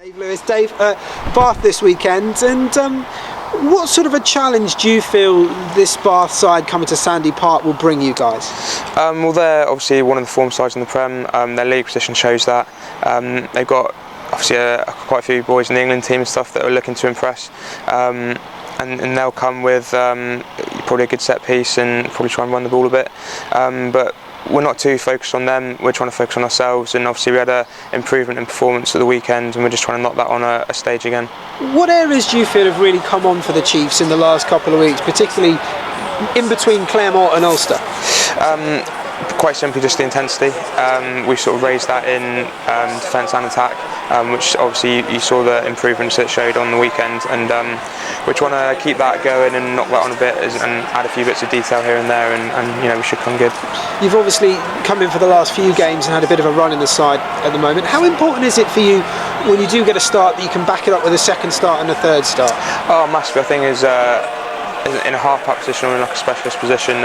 Dave Lewis. Dave, Bath this weekend, and what sort of a challenge do you feel this Bath side coming to Sandy Park will bring you guys? Well, they're obviously one of the form sides in the Prem. Their league position shows that. They've got obviously quite a few boys in the England team and stuff that are looking to impress. And they'll come with probably a good set piece and probably try and run the ball a bit. But we're not too focused on them, we're trying to focus on ourselves, and obviously we had an improvement in performance at the weekend and we're just trying to knock that on a stage again. What areas do you feel have really come on for the Chiefs in the last couple of weeks, particularly in between Claremont and Ulster? Quite simply just the intensity. We sort of raised that in defence and attack, which obviously you saw the improvements it showed on the weekend, and we're trying to keep that going and knock that on a bit and add a few bits of detail here and there, and we should come good. You've obviously come in for the last few games and had a bit of a run in the side at the moment. How important is it for you when you do get a start that you can back it up with a second start and a third start? Oh, massive. I think is in a half-back position or in like a specialist position,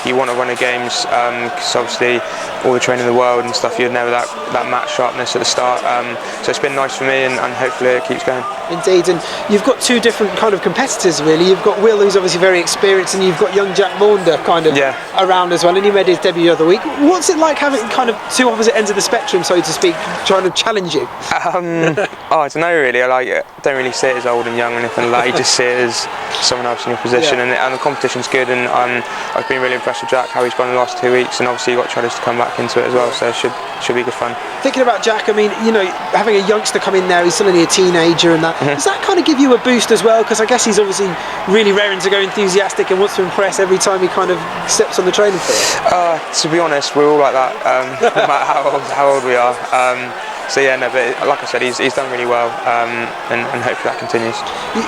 you want to run the games because obviously all the training in the world and stuff, you'd never that match sharpness at the start. So it's been nice for me, and hopefully it keeps going. Indeed, and you've got two different kind of competitors really. You've got Will, who's obviously very experienced, and you've got young Jack Maunder kind of around as well, and he made his debut the other week. What's it like having kind of two opposite ends of the spectrum, so to speak, trying to challenge you? I don't know really. I don't really see it as old and young or anything like that. You just see it as someone else in your position, and the competition's good, and I've been really impressed with Jack, how he's gone the last 2 weeks, and obviously you've got Travis to come back into it as well, so it should be good fun. Thinking about Jack, I mean, having a youngster come in there, he's still only a teenager, and that does that kind of give you a boost as well? Because I guess he's obviously really raring to go, enthusiastic, and wants to impress every time he kind of steps on the training field. To be honest, we're all like that, no matter how old we are. So yeah, no, but like I said, he's done really well, and hopefully that continues.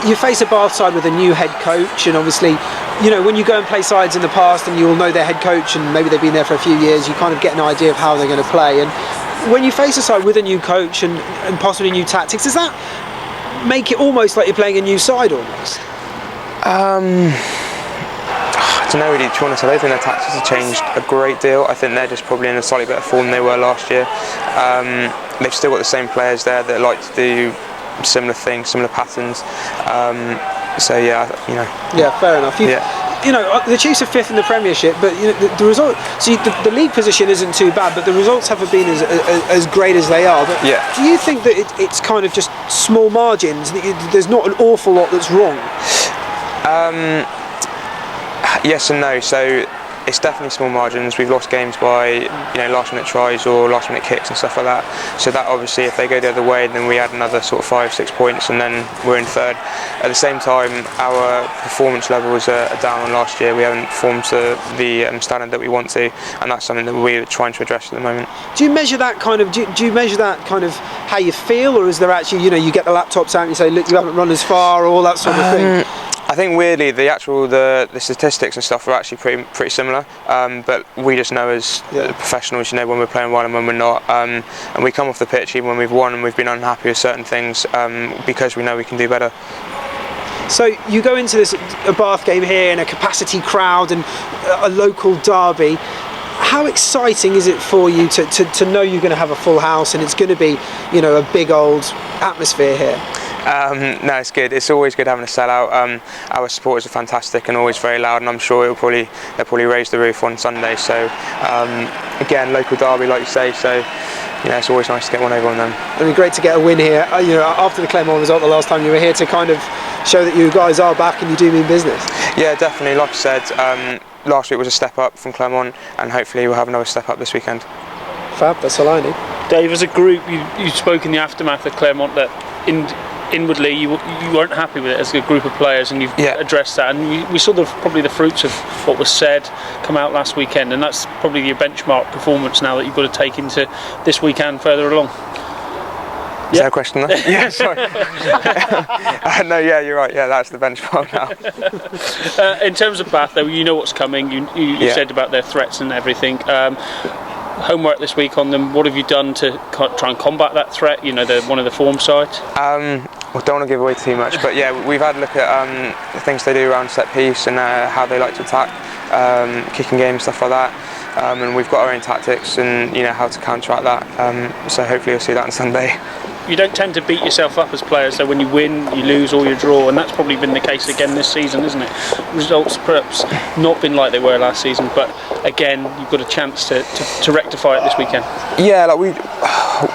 You face a Bath side with a new head coach, and obviously, when you go and play sides in the past and you all know their head coach and maybe they've been there for a few years, you kind of get an idea of how they're going to play. And when you face a side with a new coach and possibly new tactics, does that make it almost like you're playing a new side almost? I don't know really, to be honest. I don't think their tactics have changed a great deal. I think they're just probably in a slightly better form than they were last year. They've still got the same players there that like to do similar things, similar patterns. So yeah, Yeah, fair enough. The Chiefs are 5th in the Premiership, but the result. See, the league position isn't too bad, but the results haven't been as great as they are. But do you think that it's kind of just small margins? There's not an awful lot that's wrong. Yes and no. So it's definitely small margins. We've lost games by last minute tries or last minute kicks and stuff like that. So that obviously, if they go the other way, then we add another sort of 5-6 points, and then we're in third. At the same time, our performance levels are down on last year. We haven't performed to the standard that we want to, and that's something that we're trying to address at the moment. Do you measure that kind of? Do you measure that kind of how you feel, or is there actually you get the laptops out and you say, look, you haven't run as far, or all that sort of thing? I think weirdly the statistics and stuff are actually pretty similar, but we just know as professionals, when we're playing well and when we're not, and we come off the pitch even when we've won and we've been unhappy with certain things, because we know we can do better. So you go into a Bath game here in a capacity crowd and a local derby. How exciting is it for you to know you're going to have a full house and it's going to be a big old atmosphere here? No, it's good. It's always good having a sellout. Our supporters are fantastic and always very loud, and I'm sure they'll probably raise the roof on Sunday. So again, local derby, like you say. So it's always nice to get one over on them. It'd be great to get a win here. After the Claremont result the last time you were here, to kind of show that you guys are back and you do mean business. Yeah, definitely. Like I said, last week was a step up from Claremont, and hopefully we'll have another step up this weekend. Fab. That's all I need. Dave, as a group, you spoke in the aftermath of Claremont that inwardly you weren't happy with it as a group of players, and you've addressed that, and we saw probably the fruits of what was said come out last weekend, and that's probably your benchmark performance now that you've got to take into this weekend further along. Is there a question there? Yeah, sorry. No, yeah, you're right. Yeah, that's the benchmark now. In terms of Bath, though, you know what's coming. You said about their threats and everything. Homework this week on them. What have you done to try and combat that threat? They're one of the form sides. Well, don't want to give away too much, but yeah, we've had a look at the things they do around set piece and how they like to attack, kicking game, stuff like that. And we've got our own tactics and how to counteract that. So hopefully you'll see that on Sunday. you don't tend to beat yourself up as players. So when you win, you lose, or you draw, and that's probably been the case again this season, isn't it? Results perhaps not been like they were last season, but again, you've got a chance to rectify it this weekend. Yeah, like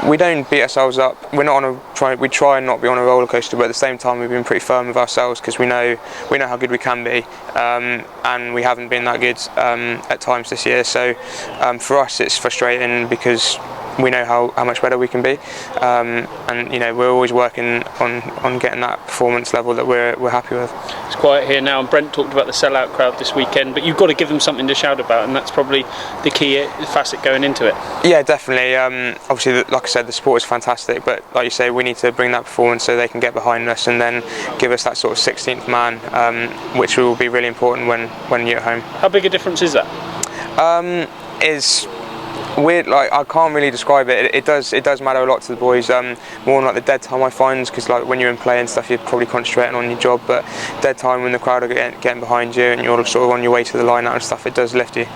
we don't beat ourselves up. We're not on we try and not be on a roller coaster, but at the same time we've been pretty firm with ourselves because we know how good we can be, and we haven't been that good at times this year. So for us it's frustrating because we know how much better we can be, and we're always working on getting that performance level that we're happy with. It's quiet here now, and Brent talked about the sellout crowd this weekend, but you've got to give them something to shout about, and that's probably the key facet going into it. Yeah, definitely. Obviously, like I said, the support is fantastic, but like you say, we need to bring that performance so they can get behind us and then give us that sort of 16th man, which will be really important when you're at home. How big a difference is that? Is weird, like I can't really describe it. It does matter a lot to the boys. More on like the dead time I find, because like when you're in play and stuff, you're probably concentrating on your job. But dead time when the crowd are getting behind you and you're sort of on your way to the line out and stuff, it does lift you.